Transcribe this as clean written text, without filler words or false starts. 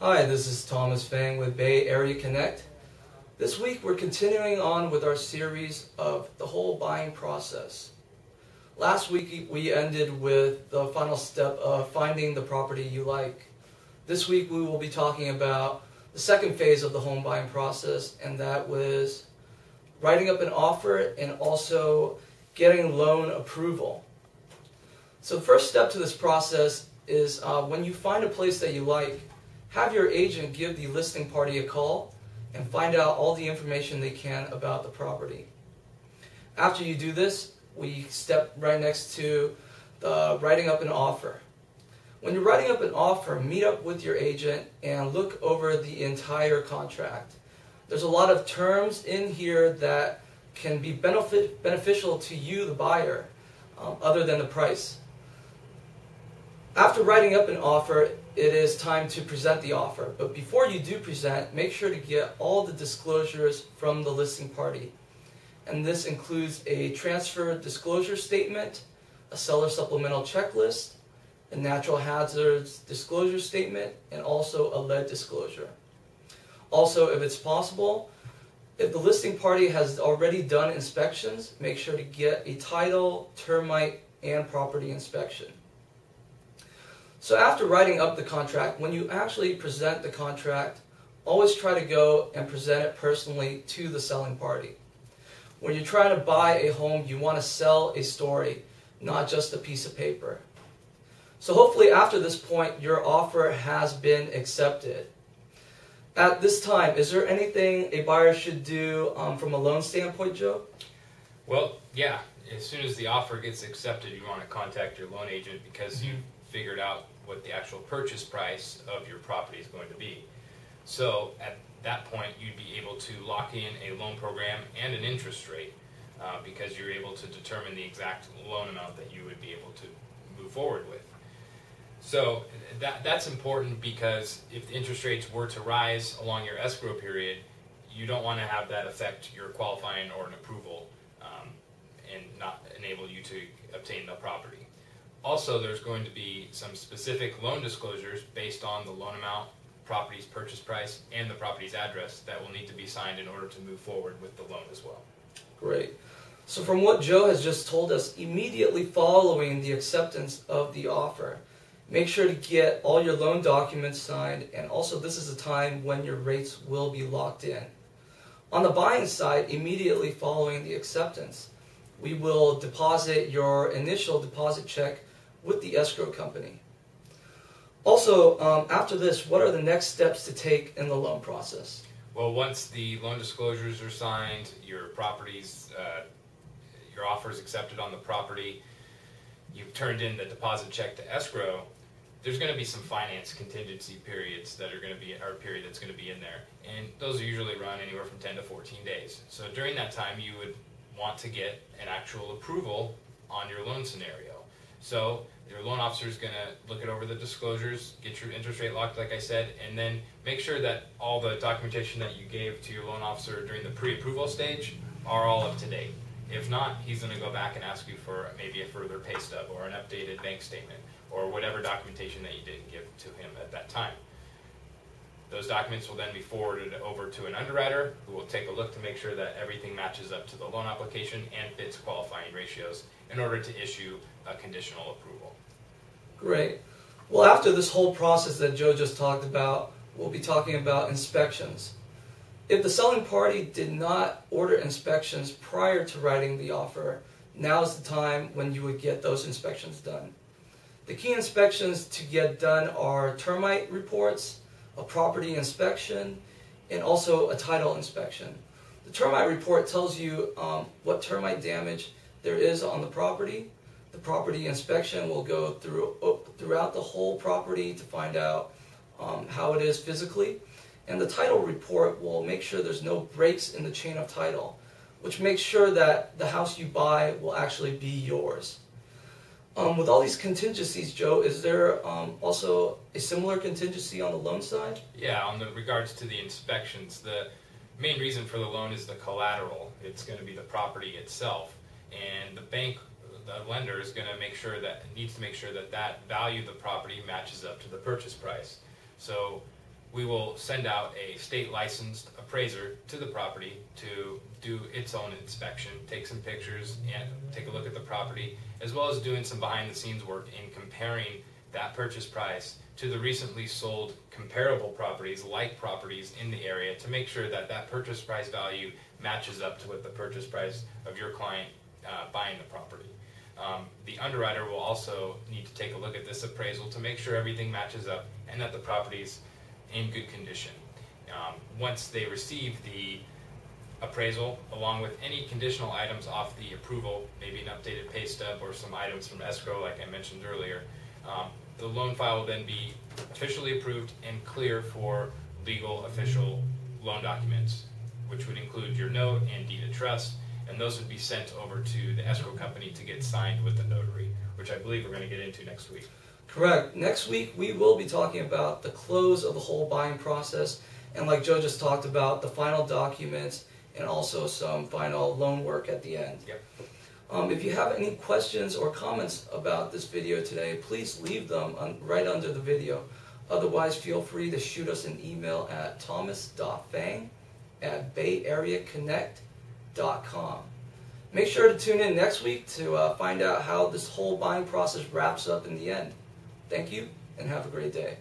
Hi, this is Thomas Feng with Bay Area Connect. This week we're continuing on with our series of the whole buying process. Last week we ended with the final step of finding the property you like. This week we will be talking about the second phase of the home buying process, and that was writing up an offer and also getting loan approval. So the first step to this process is when you find a place that you like, have your agent give the listing party a call and find out all the information they can about the property. After you do this, we step right next to the writing up an offer. When you're writing up an offer, meet up with your agent and look over the entire contract. There's a lot of terms in here that can be beneficial to you, the buyer, other than the price. After writing up an offer, it is time to present the offer. But before you do present, make sure to get all the disclosures from the listing party. And this includes a transfer disclosure statement, a seller supplemental checklist, a natural hazards disclosure statement, and also a lead disclosure. Also, if it's possible, if the listing party has already done inspections, make sure to get a title, termite, and property inspection. So after writing up the contract, when you actually present the contract, always try to go and present it personally to the selling party. When you're trying to buy a home, you want to sell a story, not just a piece of paper. So hopefully after this point, your offer has been accepted. At this time, is there anything a buyer should do from a loan standpoint, Joe? Well, yeah. As soon as the offer gets accepted, you want to contact your loan agent because you've figured out what the actual purchase price of your property is going to be. So at that point, you'd be able to lock in a loan program and an interest rate because you're able to determine the exact loan amount that you would be able to move forward with. So that's important because if the interest rates were to rise along your escrow period, you don't want to have that affect your qualifying or an approval and not enable you to obtain the property. Also, there's going to be some specific loan disclosures based on the loan amount, property's purchase price, and the property's address that will need to be signed in order to move forward with the loan as well. Great. So from what Joe has just told us, immediately following the acceptance of the offer, make sure to get all your loan documents signed, and also this is a time when your rates will be locked in. On the buying side, immediately following the acceptance, we will deposit your initial deposit check with the escrow company. Also, after this, what are the next steps to take in the loan process? Well, once the loan disclosures are signed, your offer is accepted on the property, you've turned in the deposit check to escrow, there's going to be some finance contingency periods that are going to be, or period that's going to be in there. And those usually run anywhere from 10 to 14 days. So during that time, you would want to get an actual approval on your loan scenario. So your loan officer is going to look it over the disclosures, get your interest rate locked, like I said, and then make sure that all the documentation that you gave to your loan officer during the pre-approval stage are all up to date. If not, he's going to go back and ask you for maybe a further pay stub or an updated bank statement or whatever documentation that you didn't give to him at that time. Those documents will then be forwarded over to an underwriter who will take a look to make sure that everything matches up to the loan application and fits qualifying ratios in order to issue a conditional approval. Great. Well, after this whole process that Joe just talked about, we'll be talking about inspections. If the selling party did not order inspections prior to writing the offer, now is the time when you would get those inspections done. The key inspections to get done are termite reports, a property inspection, and also a title inspection. The termite report tells you what termite damage there is on the property. The property inspection will go throughout the whole property to find out how it is physically. And the title report will make sure there's no breaks in the chain of title, which makes sure that the house you buy will actually be yours. With all these contingencies, Joe, is there also a similar contingency on the loan side? Yeah, on the regards to the inspections, the main reason for the loan is the collateral. It's going to be the property itself, and the bank, the lender, is going to make sure that needs to make sure that that value of the property matches up to the purchase price. So we will send out a state licensed appraiser to the property to do its own inspection, take some pictures, and take a look at the property, as well as doing some behind the scenes work in comparing that purchase price to the recently sold comparable properties, like properties in the area, to make sure that that purchase price value matches up to what the purchase price of your client buying the property. The underwriter will also need to take a look at this appraisal to make sure everything matches up and that the property's in good condition. Once they receive the appraisal, along with any conditional items off the approval, maybe an updated pay stub or some items from escrow like I mentioned earlier, the loan file will then be officially approved and clear for legal official loan documents, which would include your note and deed of trust, and those would be sent over to the escrow company to get signed with the notary, which I believe we're going to get into next week. Correct. Next week we will be talking about the close of the whole buying process, and like Joe just talked about, the final documents and also some final loan work at the end. Yep. If you have any questions or comments about this video today, please leave them right under the video. Otherwise, feel free to shoot us an email at thomas.feng@bayareaconnect.com. Make sure to tune in next week to find out how this whole buying process wraps up in the end. Thank you, and have a great day.